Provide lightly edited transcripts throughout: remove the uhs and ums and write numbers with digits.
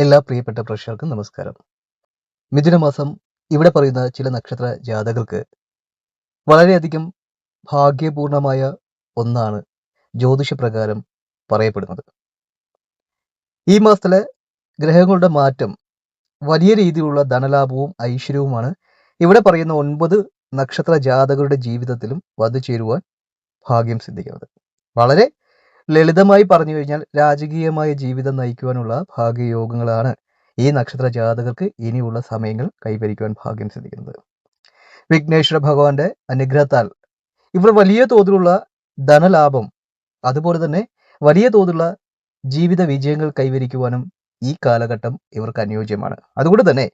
എല്ലാ പ്രിയപ്പെട്ട പ്രേക്ഷകർക്കും നമസ്കാരം. മിഥുനമാസം ഇവിടെ പറയുന്ന ചില നക്ഷത്ര ജാതകർക്ക് വളരെയധികം ഭാഗ്യപൂർണമായ ഒന്നാണ് ജ്യോതിഷപ്രകാരം പറയപ്പെടുന്നത്. ഈ മാസത്തിലെ ഗ്രഹങ്ങളുടെ മാറ്റം വലിയ രീതിയിലുള്ള ധനലാഭവും ഐശ്വര്യവുമാണ് ഇവിടെ പറയുന്ന 9 നക്ഷത്ര ജാതകരുടെ ജീവിതത്തിലും വന്നു ചേരുവാൻ ഭാഗ്യം സിദ്ധിക്കുന്നത്. വളരെ ലളിതമായി പറഞ്ഞു കഴിഞ്ഞാൽ രാജകീയമായ ജീവിതം നയിക്കുവാനുള്ള ഭാഗ്യയോഗങ്ങളാണ് ഈ നക്ഷത്ര ജാതകർക്ക് ഇനിയുള്ള സമയങ്ങൾ കൈവരിക്കുവാൻ ഭാഗ്യം സിദ്ധിക്കുന്നത്. വിഘ്നേശ്വര ഭഗവാന്റെ അനുഗ്രഹത്താൽ ഇവർ വലിയ തോതിലുള്ള ധനലാഭം, അതുപോലെ തന്നെ വലിയ തോതിലുള്ള ജീവിത വിജയങ്ങൾ കൈവരിക്കുവാനും ഈ കാലഘട്ടം ഇവർക്ക് അനുയോജ്യമാണ്. അതുകൊണ്ട് തന്നെ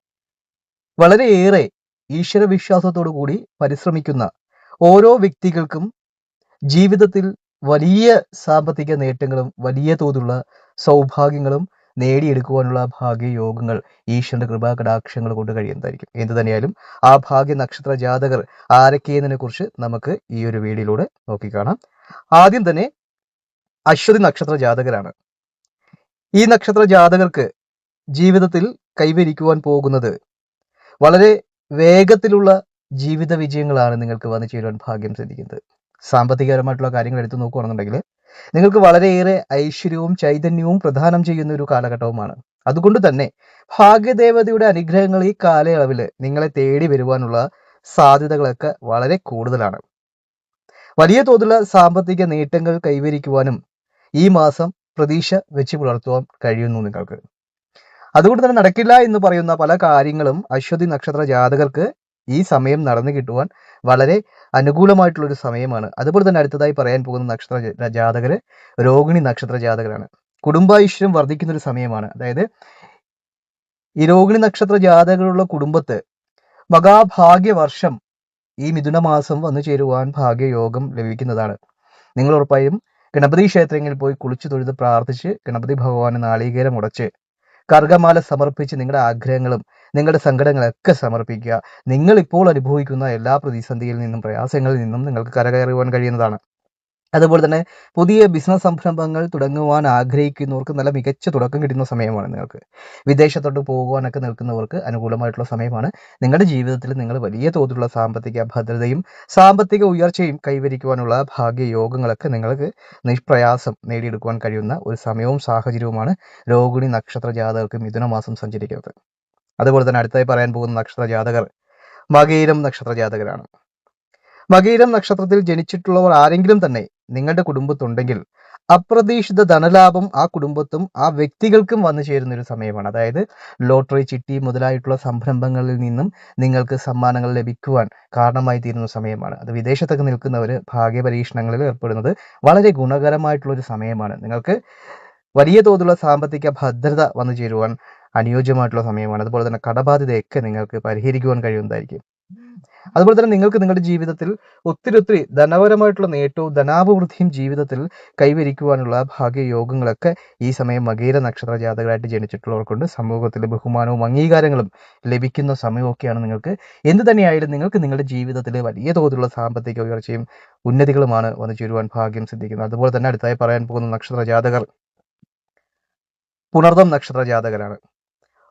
വളരെയേറെ ഈശ്വരവിശ്വാസത്തോടു കൂടി പരിശ്രമിക്കുന്ന ഓരോ വ്യക്തികൾക്കും ജീവിതത്തിൽ വലിയ സാമ്പത്തിക നേട്ടങ്ങളും വലിയ തോതിലുള്ള സൗഭാഗ്യങ്ങളും നേടിയെടുക്കുവാനുള്ള ഭാഗ്യയോഗങ്ങൾ ഈശ്വരന്റെ കൃപാകടാക്ഷങ്ങൾ കൊണ്ട് കഴിയുന്നതായിരിക്കും. എന്തു തന്നെയായാലും ആ ഭാഗ്യ നക്ഷത്ര ജാതകർ ആരൊക്കെയെന്നതിനെ കുറിച്ച് നമുക്ക് ഈ ഒരു വീഡിയോയിലൂടെ നോക്കിക്കാണാം. ആദ്യം തന്നെ അശ്വതി നക്ഷത്ര ജാതകരാണ്. ഈ നക്ഷത്ര ജാതകർക്ക് ജീവിതത്തിൽ കൈവരിക്കുവാൻ പോകുന്നത് വളരെ വേഗത്തിലുള്ള ജീവിത വിജയങ്ങളാണ് നിങ്ങൾക്ക് വന്നു ചേരുവാൻ ഭാഗ്യം സിദ്ധിക്കുന്നത്. സാമ്പത്തികപരമായിട്ടുള്ള കാര്യങ്ങൾ എടുത്തു നോക്കുകയാണെന്നുണ്ടെങ്കിൽ നിങ്ങൾക്ക് വളരെയേറെ ഐശ്വര്യവും ചൈതന്യവും പ്രദാനം ചെയ്യുന്ന ഒരു കാലഘട്ടവുമാണ്. അതുകൊണ്ട് തന്നെ ഭാഗ്യദേവതയുടെ അനുഗ്രഹങ്ങൾ ഈ കാലയളവിൽ നിങ്ങളെ തേടി വരുവാനുള്ള സാധ്യതകളൊക്കെ വളരെ കൂടുതലാണ്. വലിയ തോതിലുള്ള സാമ്പത്തിക നേട്ടങ്ങൾ കൈവരിക്കുവാനും ഈ മാസം പ്രതീക്ഷ വെച്ച് പുലർത്തുവാൻ കഴിയുന്നു നിങ്ങൾക്ക്. അതുകൊണ്ട് തന്നെ നടക്കില്ല എന്ന് പറയുന്ന പല കാര്യങ്ങളും അശ്വതി നക്ഷത്ര ജാതകർക്ക് ഈ സമയം നടന്നു കിട്ടുവാൻ വളരെ അനുകൂലമായിട്ടുള്ളൊരു സമയമാണ്. അതുപോലെ തന്നെ അടുത്തതായി പറയാൻ പോകുന്ന നക്ഷത്ര ജാതകര് രോഹിണി നക്ഷത്ര ജാതകരാണ്. കുടുംബൈശ്വര്യം വർദ്ധിക്കുന്ന ഒരു സമയമാണ്. അതായത് ഈ രോഹിണി നക്ഷത്ര ജാതകരുള്ള കുടുംബത്ത് മഹാഭാഗ്യവർഷം ഈ മിഥുന മാസം വന്നു ചേരുവാൻ ഭാഗ്യയോഗം ലഭിക്കുന്നതാണ്. നിങ്ങൾ ഉറപ്പായും ഗണപതി ക്ഷേത്രങ്ങളിൽ പോയി കുളിച്ചു തൊഴുത് പ്രാർത്ഥിച്ച് ഗണപതി ഭഗവാന് നാളികേരം ഉടച്ച് കർഗമാല സമർപ്പിച്ച് നിങ്ങളുടെ ആഗ്രഹങ്ങളും നിങ്ങളുടെ സങ്കടങ്ങളൊക്കെ സമർപ്പിക്കുക. നിങ്ങൾ ഇപ്പോൾ അനുഭവിക്കുന്ന എല്ലാ പ്രതിസന്ധിയിൽ നിന്നും പ്രയാസങ്ങളിൽ നിന്നും നിങ്ങൾക്ക് കരകയറുവാൻ കഴിയുന്നതാണ്. അതുപോലെ തന്നെ പുതിയ ബിസിനസ് സംരംഭങ്ങൾ തുടങ്ങുവാൻ ആഗ്രഹിക്കുന്നവർക്ക് നല്ല മികച്ച തുടക്കം കിട്ടുന്ന സമയമാണ്. നിങ്ങൾക്ക് വിദേശത്തോട്ട് പോകുവാനൊക്കെ നിൽക്കുന്നവർക്ക് അനുകൂലമായിട്ടുള്ള സമയമാണ്. നിങ്ങളുടെ ജീവിതത്തിൽ നിങ്ങൾ വലിയ തോതിലുള്ള സാമ്പത്തിക ഭദ്രതയും സാമ്പത്തിക ഉയർച്ചയും കൈവരിക്കുവാനുള്ള ഭാഗ്യയോഗങ്ങളൊക്കെ നിങ്ങൾക്ക് നിഷ്പ്രയാസം നേടിയെടുക്കുവാൻ കഴിയുന്ന ഒരു സമയവും സാഹചര്യവുമാണ് രോഹിണി നക്ഷത്ര ജാതകർക്ക് മിഥുന മാസം സഞ്ചരിക്കുന്നത്. അതുപോലെ തന്നെ അടുത്തായി പറയാൻ പോകുന്ന നക്ഷത്ര ജാതകർ മകയിരം നക്ഷത്ര ജാതകരാണ്. മകയിരം നക്ഷത്രത്തിൽ ജനിച്ചിട്ടുള്ളവർ ആരെങ്കിലും തന്നെ നിങ്ങളുടെ കുടുംബത്തുണ്ടെങ്കിൽ അപ്രതീക്ഷിത ധനലാഭം ആ കുടുംബത്തും ആ വ്യക്തികൾക്കും വന്നു ചേരുന്ന ഒരു സമയമാണ്. അതായത് ലോട്ടറി, ചിട്ടി മുതലായിട്ടുള്ള സംരംഭങ്ങളിൽ നിന്നും നിങ്ങൾക്ക് സമ്മാനങ്ങൾ ലഭിക്കുവാൻ കാരണമായി തീരുന്ന സമയമാണ്. അത് വിദേശത്തൊക്കെ നിൽക്കുന്നവർ ഭാഗ്യപരീക്ഷണങ്ങളിൽ ഏർപ്പെടുന്നത് വളരെ ഗുണകരമായിട്ടുള്ള ഒരു സമയമാണ്. നിങ്ങൾക്ക് വലിയ തോതിലുള്ള സാമ്പത്തിക ഭദ്രത വന്നു ചേരുവാൻ അനുയോജ്യമായിട്ടുള്ള സമയമാണ്. അതുപോലെ തന്നെ കടബാധ്യതയൊക്കെ നിങ്ങൾക്ക് പരിഹരിക്കുവാൻ കഴിയുന്നതായിരിക്കും. അതുപോലെ തന്നെ നിങ്ങൾക്ക് നിങ്ങളുടെ ജീവിതത്തിൽ ഒത്തിരി ധനപരമായിട്ടുള്ള നേട്ടവും ധനാഭിവൃദ്ധിയും ജീവിതത്തിൽ കൈവരിക്കുവാനുള്ള ഭാഗ്യയോഗങ്ങളൊക്കെ ഈ സമയം മകയിര നക്ഷത്ര ജാതകരായിട്ട് ജനിച്ചിട്ടുള്ളവർക്കുണ്ട്. സമൂഹത്തിൽ ബഹുമാനവും അംഗീകാരങ്ങളും ലഭിക്കുന്ന സമയമൊക്കെയാണ് നിങ്ങൾക്ക്. എന്ത് തന്നെയായാലും നിങ്ങൾക്ക് നിങ്ങളുടെ ജീവിതത്തിൽ വലിയ തോതിലുള്ള സാമ്പത്തിക ഉയർച്ചയും ഉന്നതികളുമാണ് വന്നു ചേരുവാൻ ഭാഗ്യം സിദ്ധിക്കുന്നത്. അതുപോലെ തന്നെ അടുത്തായി പറയാൻ പോകുന്ന നക്ഷത്ര ജാതകർ പുണർദം നക്ഷത്ര ജാതകരാണ്.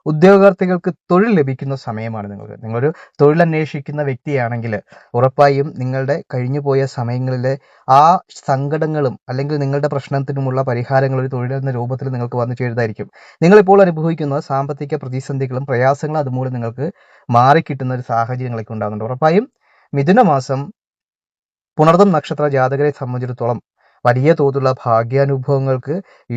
ഉദ്യോഗാർത്ഥികൾക്ക് തൊഴിൽ ലഭിക്കുന്ന സമയമാണ്. നിങ്ങളൊരു തൊഴിൽ അന്വേഷിക്കുന്ന വ്യക്തിയാണെങ്കിൽ ഉറപ്പായും നിങ്ങളുടെ കഴിഞ്ഞുപോയ സമയങ്ങളിലെ ആ സങ്കടങ്ങളും അല്ലെങ്കിൽ നിങ്ങളുടെ പ്രശ്നത്തിനുമുള്ള പരിഹാരങ്ങൾ ഒരു തൊഴിൽ എന്ന രൂപത്തിൽ നിങ്ങൾക്ക് വന്നു ചേരുന്നതായിരിക്കും. നിങ്ങളിപ്പോൾ അനുഭവിക്കുന്ന സാമ്പത്തിക പ്രതിസന്ധികളും പ്രയാസങ്ങളും അതുമൂലം നിങ്ങൾക്ക് മാറിക്കിട്ടുന്ന ഒരു സാഹചര്യങ്ങളൊക്കെ ഉണ്ടാകുന്നുണ്ട്. ഉറപ്പായും മിഥുന മാസം പുണർദം നക്ഷത്ര ജാതകരെ സംബന്ധിച്ചിടത്തോളം വലിയ തോതിലുള്ള ഭാഗ്യാനുഭവങ്ങൾക്ക്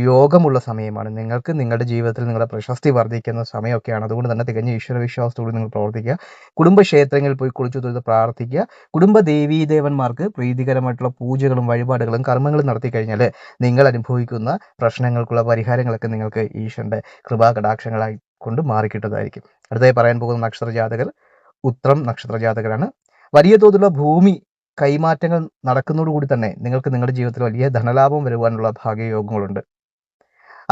യോഗമുള്ള സമയമാണ്. നിങ്ങൾക്ക് നിങ്ങളുടെ ജീവിതത്തിൽ നിങ്ങളുടെ പ്രശസ്തി വർദ്ധിക്കുന്ന സമയമൊക്കെയാണ്. അതുകൊണ്ട് തന്നെ തികഞ്ഞ ഈശ്വരവിശ്വാസത്തോടെ നിങ്ങൾ പ്രവർത്തിക്കുക. കുടുംബക്ഷേത്രങ്ങളിൽ പോയി കുളിച്ചു തൊഴുത് പ്രാർത്ഥിക്കുക. കുടുംബ ദേവീദേവന്മാർക്ക് പ്രീതികരമായിട്ടുള്ള പൂജകളും വഴിപാടുകളും കർമ്മങ്ങളും നടത്തി കഴിഞ്ഞാൽ നിങ്ങൾ അനുഭവിക്കുന്ന പ്രശ്നങ്ങൾക്കുള്ള പരിഹാരങ്ങളൊക്കെ നിങ്ങൾക്ക് ഈശ്വരന്റെ കൃപാകടാക്ഷങ്ങളായി കൊണ്ട് മാറിക്കിട്ടുന്നതായിരിക്കും. അടുത്തായി പറയാൻ പോകുന്ന നക്ഷത്ര ജാതകർ ഉത്രം നക്ഷത്ര ജാതകരാണ്. വലിയ തോതിലുള്ള ഭൂമി കൈമാറ്റങ്ങൾ നടക്കുന്നതോടുകൂടി തന്നെ നിങ്ങൾക്ക് നിങ്ങളുടെ ജീവിതത്തിൽ വലിയ ധനലാഭം വരുവാനുള്ള ഭാഗ്യയോഗങ്ങളുണ്ട്.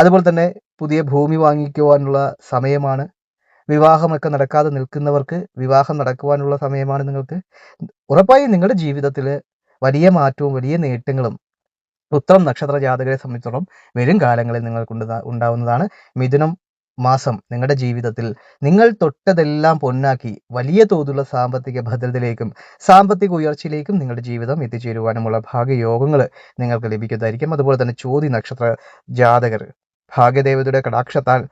അതുപോലെ തന്നെ പുതിയ ഭൂമി വാങ്ങിക്കുവാനുള്ള സമയമാണ്. വിവാഹമൊക്കെ നടക്കാതെ നിൽക്കുന്നവർക്ക് വിവാഹം നടക്കുവാനുള്ള സമയമാണ്. നിങ്ങൾക്ക് ഉറപ്പായും നിങ്ങളുടെ ജീവിതത്തിൽ വലിയ മാറ്റവും വലിയ നേട്ടങ്ങളും ഉത്രം നക്ഷത്ര ജാതകരെ സംബന്ധിച്ചിടത്തോളം വരും കാലങ്ങളിൽ നിങ്ങൾക്ക് ഉണ്ടാവുന്നതാണ്. മിഥുനം മാസം നിങ്ങളുടെ ജീവിതത്തിൽ നിങ്ങൾ തൊട്ടതെല്ലാം പൊന്നാക്കി വലിയ തോതിലുള്ള സാമ്പത്തിക ഭദ്രതയിലേക്കും സാമ്പത്തിക ഉയർച്ചയിലേക്കും നിങ്ങളുടെ ജീവിതം എത്തിച്ചേരുവാനുമുള്ള ഭാഗ്യയോഗങ്ങൾ നിങ്ങൾക്ക് ലഭിക്കുന്നതായിരിക്കും. അതുപോലെ തന്നെ ചോതി നക്ഷത്ര ജാതകർ ഭാഗ്യദേവതയുടെ കടാക്ഷത്താൽ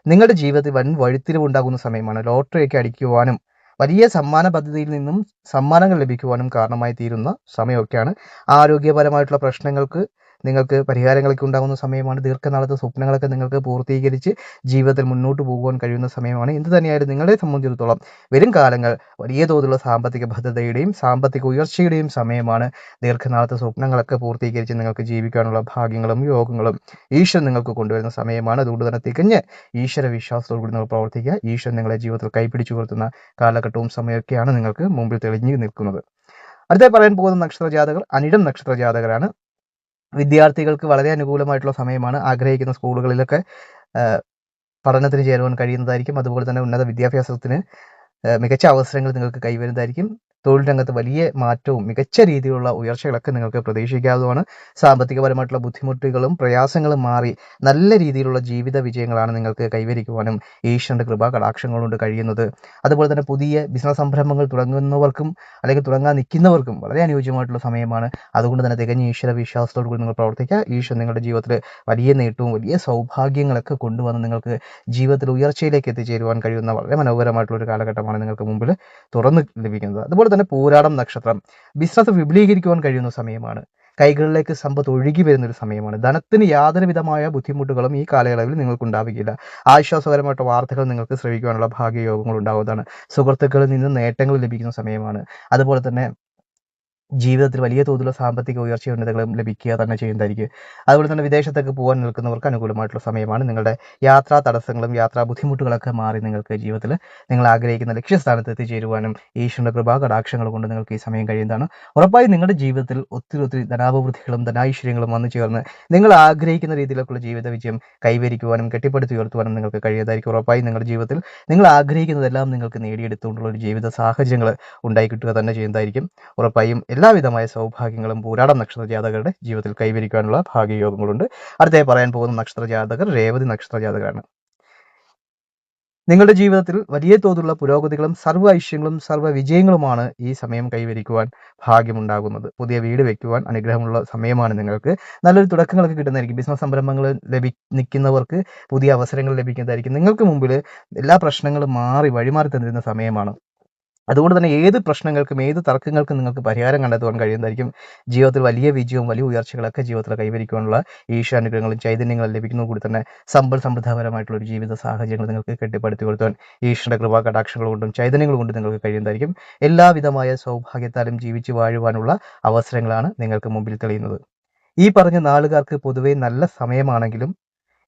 നിങ്ങളുടെ ജീവിതത്തിൽ വൻ വഴിത്തിരിവുണ്ടാകുന്ന സമയമാണ്. ലോട്ടറിയൊക്കെ അടിക്കുവാനും വലിയ സമ്മാന പദ്ധതിയിൽ നിന്നും സമ്മാനങ്ങൾ ലഭിക്കുവാനും കാരണമായി തീരുന്ന സമയമൊക്കെയാണ്. ആരോഗ്യപരമായിട്ടുള്ള പ്രശ്നങ്ങൾക്ക് നിങ്ങൾക്ക് പരിഹാരങ്ങളൊക്കെ ഉണ്ടാകുന്ന സമയമാണ്. ദീർഘനാളത്തെ സ്വപ്നങ്ങളൊക്കെ നിങ്ങൾക്ക് പൂർത്തീകരിച്ച് ജീവിതത്തിൽ മുന്നോട്ട് പോകുവാൻ കഴിയുന്ന സമയമാണ്. എന്ത് തന്നെയായാലും നിങ്ങളെ സംബന്ധിച്ചിടത്തോളം വരും കാലങ്ങൾ വലിയ തോതിലുള്ള സാമ്പത്തിക ഭദ്രതയുടെയും സാമ്പത്തിക ഉയർച്ചയുടെയും സമയമാണ്. ദീർഘനാളത്തെ സ്വപ്നങ്ങളൊക്കെ പൂർത്തീകരിച്ച് നിങ്ങൾക്ക് ജീവിക്കാനുള്ള ഭാഗ്യങ്ങളും യോഗങ്ങളും ഈശ്വരൻ നിങ്ങൾക്ക് കൊണ്ടുവരുന്ന സമയമാണ്. അതുകൊണ്ട് തന്നെ തികഞ്ഞ് ഈശ്വര വിശ്വാസത്തോടു കൂടി നിങ്ങൾ പ്രവർത്തിക്കുക. ഈശ്വരൻ നിങ്ങളെ ജീവിതത്തിൽ കൈപിടിച്ചു ഉയർത്തുന്ന കാലഘട്ടവും സമയമൊക്കെയാണ് നിങ്ങൾക്ക് മുമ്പിൽ തെളിഞ്ഞു നിൽക്കുന്നത്. അടുത്ത പറയാൻ പോകുന്ന നക്ഷത്ര ജാതകർ അനിഴം നക്ഷത്ര ജാതകരാണ്. വിദ്യാർത്ഥികൾക്ക് വളരെ അനുകൂലമായിട്ടുള്ള സമയമാണ്. ആഗ്രഹിക്കുന്ന സ്കൂളുകളിലൊക്കെ പഠനത്തിന് ചേരുവാൻ കഴിയുന്നതായിരിക്കും. അതുപോലെ തന്നെ ഉന്നത വിദ്യാഭ്യാസത്തിന് മികച്ച അവസരങ്ങൾ നിങ്ങൾക്ക് കൈവരുന്നതായിരിക്കും. തൊഴിൽ രംഗത്ത് വലിയ മാറ്റവും മികച്ച രീതിയിലുള്ള ഉയർച്ചകളൊക്കെ നിങ്ങൾക്ക് പ്രതീക്ഷിക്കാവുന്നതാണ്. സാമ്പത്തികപരമായിട്ടുള്ള ബുദ്ധിമുട്ടുകളും പ്രയാസങ്ങളും മാറി നല്ല രീതിയിലുള്ള ജീവിത വിജയങ്ങളാണ് നിങ്ങൾക്ക് കൈവരിക്കുവാനും ഈശ്വരൻ്റെ കൃപ കടാക്ഷങ്ങൾ കൊണ്ട് കഴിയുന്നത്. അതുപോലെ തന്നെ പുതിയ ബിസിനസ് സംരംഭങ്ങൾ തുടങ്ങുന്നവർക്കും അല്ലെങ്കിൽ തുടങ്ങാൻ നിൽക്കുന്നവർക്കും വളരെ അനുയോജ്യമായിട്ടുള്ള സമയമാണ്. അതുകൊണ്ട് തന്നെ തികഞ്ഞ ഈശ്വര വിശ്വാസത്തോടു കൂടി നിങ്ങൾ പ്രവർത്തിക്കുക. ഈശ്വരൻ നിങ്ങളുടെ ജീവിതത്തിൽ വലിയ നേട്ടവും വലിയ സൗഭാഗ്യങ്ങളൊക്കെ കൊണ്ടുവന്ന് നിങ്ങൾക്ക് ജീവിതത്തിൽ ഉയർച്ചയിലേക്ക് എത്തിച്ചേരുവാൻ കഴിയുന്ന വളരെ മനോഹരമായിട്ടുള്ള ഒരു കാലഘട്ടമാണ് നിങ്ങൾക്ക് മുമ്പിൽ തുറന്ന് ലഭിക്കുന്നത്. അതുപോലെ തന്നെ പൂരാടം നക്ഷത്രം ബിസിനസ് വിപുലീകരിക്കുവാൻ കഴിയുന്ന സമയമാണ്. കൈകളിലേക്ക് സമ്പത്ത് ഒഴുകി വരുന്ന ഒരു സമയമാണ്. ധനത്തിന് യാതൊരു വിധമായ ബുദ്ധിമുട്ടുകളും ഈ കാലയളവിൽ നിങ്ങൾക്ക് ഉണ്ടാവുകയില്ല. ആശ്വാസകരമായിട്ടുള്ള വാർത്തകൾ നിങ്ങൾക്ക് ശ്രവിക്കുവാനുള്ള ഭാഗ്യയോഗങ്ങൾ ഉണ്ടാവുന്നതാണ്. സുഹൃത്തുക്കളിൽ നിന്ന് നേട്ടങ്ങൾ ലഭിക്കുന്ന സമയമാണ്. അതുപോലെ തന്നെ ജീവിതത്തിൽ വലിയ തോതിലുള്ള സാമ്പത്തിക ഉയർച്ച ഉന്നതകളും ലഭിക്കുക തന്നെ ചെയ്യുന്നതായിരിക്കും. അതുപോലെ തന്നെ വിദേശത്തേക്ക് പോകാൻ നിൽക്കുന്നവർക്ക് അനുകൂലമായിട്ടുള്ള സമയമാണ്. നിങ്ങളുടെ യാത്രാ തടസ്സങ്ങളും യാത്രാ ബുദ്ധിമുട്ടുകളൊക്കെ മാറി നിങ്ങൾക്ക് ജീവിതത്തിൽ നിങ്ങൾ ആഗ്രഹിക്കുന്ന ലക്ഷ്യസ്ഥാനത്ത് എത്തിച്ചേരുവാനും ഈശ്വരന്റെ കൃപാ കടാക്ഷങ്ങൾ കൊണ്ട് നിങ്ങൾക്ക് ഈ സമയം കഴിയുന്നതാണ്. ഉറപ്പായും നിങ്ങളുടെ ജീവിതത്തിൽ ഒത്തിരി ധനാഭിവൃദ്ധികളും ധനാഐശ്വര്യങ്ങളും വന്നു ചേർന്ന് നിങ്ങൾ ആഗ്രഹിക്കുന്ന രീതിയിലേക്കുള്ള ജീവിത വിജയം കൈവരിക്കുവാനും കെട്ടിപ്പടുത്തി ഉയർത്തുവാനും നിങ്ങൾക്ക് കഴിയുന്നതായിരിക്കും. ഉറപ്പായും നിങ്ങളുടെ ജീവിതത്തിൽ നിങ്ങൾ ആഗ്രഹിക്കുന്നതെല്ലാം നിങ്ങൾക്ക് നേടിയെടുത്തുകൊണ്ടുള്ള ഒരു ജീവിത സാഹചര്യങ്ങൾ ഉണ്ടായി കിട്ടുക തന്നെ ചെയ്യുന്നതായിരിക്കും. ഉറപ്പായും എല്ലാവിധമായ സൗഭാഗ്യങ്ങളും പൂരാടം നക്ഷത്ര ജാതകരുടെ ജീവിതത്തിൽ കൈവരിക്കാനുള്ള ഭാഗ്യയോഗങ്ങളുണ്ട്. അടുത്തായി പറയാൻ പോകുന്ന നക്ഷത്ര ജാതകർ രേവതി നക്ഷത്ര ജാതകരാണ്. നിങ്ങളുടെ ജീവിതത്തിൽ വലിയ തോതിലുള്ള പുരോഗതികളും സർവ്വ ഐശ്വര്യങ്ങളും സർവ്വ വിജയങ്ങളുമാണ് ഈ സമയം കൈവരിക്കുവാൻ ഭാഗ്യമുണ്ടാകുന്നത്. പുതിയ വീട് വെക്കുവാൻ അനുഗ്രഹമുള്ള സമയമാണ്. നിങ്ങൾക്ക് നല്ലൊരു തുടക്കങ്ങളൊക്കെ കിട്ടുന്നതായിരിക്കും. ബിസിനസ് സംരംഭങ്ങൾ നിൽക്കുന്നവർക്ക് പുതിയ അവസരങ്ങൾ ലഭിക്കുന്നതായിരിക്കും. നിങ്ങൾക്ക് മുമ്പിൽ എല്ലാ പ്രശ്നങ്ങളും വഴിമാറി തന്നിരുന്ന സമയമാണ്. അതുകൊണ്ട് തന്നെ ഏത് പ്രശ്നങ്ങൾക്കും ഏത് തർക്കങ്ങൾക്കും നിങ്ങൾക്ക് പരിഹാരം കണ്ടെത്തുവാൻ കഴിയുന്നതായിരിക്കും. ജീവിതത്തിൽ വലിയ വിജയവും വലിയ ഉയർച്ചകളൊക്കെ ജീവിതത്തിൽ കൈവരിക്കുവാനുള്ള ഈശ്വരാനുഗ്രഹങ്ങളും ചൈതന്യങ്ങളും ലഭിക്കുന്നത് കൂടി തന്നെ സമൃദ്ധപരമായിട്ടുള്ള ഒരു ജീവിത സാഹചര്യങ്ങൾ നിങ്ങൾക്ക് കെട്ടിപ്പടുത്തി കൊടുത്താൻ ഈശ്വരന്റെ കൃപാ കടാക്ഷങ്ങൾ കൊണ്ടും ചൈതന്യങ്ങൾ കൊണ്ടും നിങ്ങൾക്ക് കഴിയുന്നതായിരിക്കും. എല്ലാവിധമായ സൗഭാഗ്യത്താലും ജീവിച്ചു വാഴുവാനുള്ള അവസരങ്ങളാണ് നിങ്ങൾക്ക് മുമ്പിൽ തെളിയുന്നത്. ഈ പറഞ്ഞ നാളുകാർക്ക് പൊതുവെ നല്ല സമയമാണെങ്കിലും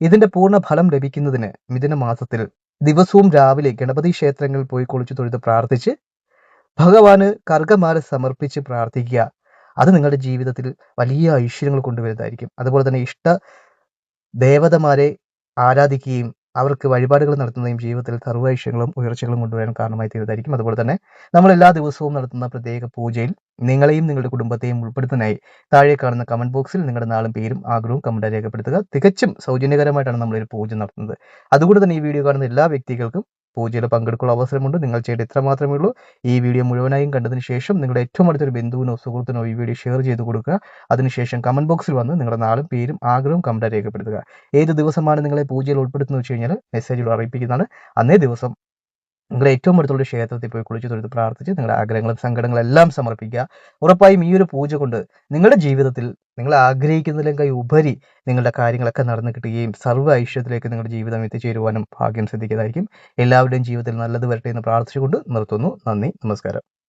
ഇതിന്റെ പൂർണ്ണ ഫലം ലഭിക്കുന്നതിന് മിഥുന മാസത്തിൽ ദിവസവും രാവിലെ ഗണപതി ക്ഷേത്രങ്ങളിൽ പോയി കുളിച്ചു തൊഴുത് പ്രാർത്ഥിച്ച് ഭഗവാന് കർഗമാല സമർപ്പിച്ച് പ്രാർത്ഥിക്കുക. അത് നിങ്ങളുടെ ജീവിതത്തിൽ വലിയ ഐശ്വര്യങ്ങൾ കൊണ്ടുവരുന്നതായിരിക്കും. അതുപോലെ തന്നെ ഇഷ്ട ദേവതമാരെ ആരാധിക്കുകയും അവർക്ക് വഴിപാടുകൾ നടത്തുന്നതും ജീവിതത്തിൽ സർവ്വ ഐശ്വര്യങ്ങളും ഉയർച്ചകളും കൊണ്ടുവരാൻ കാരണമായി തീരുന്നതായിരിക്കും. അതുപോലെ തന്നെ നമ്മൾ എല്ലാ ദിവസവും നടത്തുന്ന പ്രത്യേക പൂജയിൽ നിങ്ങളെയും നിങ്ങളുടെ കുടുംബത്തെയും ഉൾപ്പെടുത്താനായി താഴെ കാണുന്ന കമന്റ് ബോക്സിൽ നിങ്ങളുടെ നാളും പേരും ആഗ്രഹവും കമന്റ് രേഖപ്പെടുത്തുക. തികച്ചും സൗജന്യകരമായിട്ടാണ് നമ്മളൊരു പൂജ നടത്തുന്നത്. അതുകൊണ്ട് തന്നെ ഈ വീഡിയോ കാണുന്ന എല്ലാ വ്യക്തികൾക്കും പൂജയിൽ പങ്കെടുക്കാനുള്ള അവസരമുണ്ട്. നിങ്ങൾ ചെയ്യേണ്ട ഇത്ര മാത്രമേ ഉള്ളൂ. ഈ വീഡിയോ മുഴുവനായും കണ്ടതിന് ശേഷം നിങ്ങളുടെ ഏറ്റവും അടുത്തൊരു ബന്ധുവിനോ സുഹൃത്തിനോ ഈ വീഡിയോ ഷെയർ ചെയ്ത് കൊടുക്കുക. അതിനുശേഷം കമന്റ് ബോക്സിൽ വന്ന് നിങ്ങളുടെ നാളും പേരും ആഗ്രഹവും കമന്റ് രേഖപ്പെടുത്തുക. ഏത് ദിവസമാണ് നിങ്ങളെ പൂജയിൽ ഉൾപ്പെടുത്തുന്നത് വെച്ച് കഴിഞ്ഞാൽ മെസ്സേജിലൂടെ അറിയിപ്പിക്കുന്നതാണ്. അന്നേ ദിവസം നിങ്ങളുടെ ഏറ്റവും അടുത്തുള്ള ക്ഷേത്രത്തിൽ പോയി കുളിച്ചു തൊഴുത് പ്രാർത്ഥിച്ച് നിങ്ങളുടെ ആഗ്രഹങ്ങളും സങ്കടങ്ങളും എല്ലാം സമർപ്പിക്കുക. ഉറപ്പായും ഈ ഒരു പൂജ കൊണ്ട് നിങ്ങളുടെ ജീവിതത്തിൽ നിങ്ങൾ ആഗ്രഹിക്കുന്നതിലേക്കായി ഉപരി നിങ്ങളുടെ കാര്യങ്ങളൊക്കെ നടന്നു കിട്ടുകയും സർവ്വ ഐശ്വര്യത്തിലേക്ക് നിങ്ങളുടെ ജീവിതം എത്തിച്ചേരുവാനും ഭാഗ്യം സിദ്ധിക്കുന്നതായിരിക്കും. എല്ലാവരുടെയും ജീവിതത്തിൽ നല്ലത് വരട്ടെ എന്ന് പ്രാർത്ഥിച്ചുകൊണ്ട് നിർത്തുന്നു. നന്ദി, നമസ്കാരം.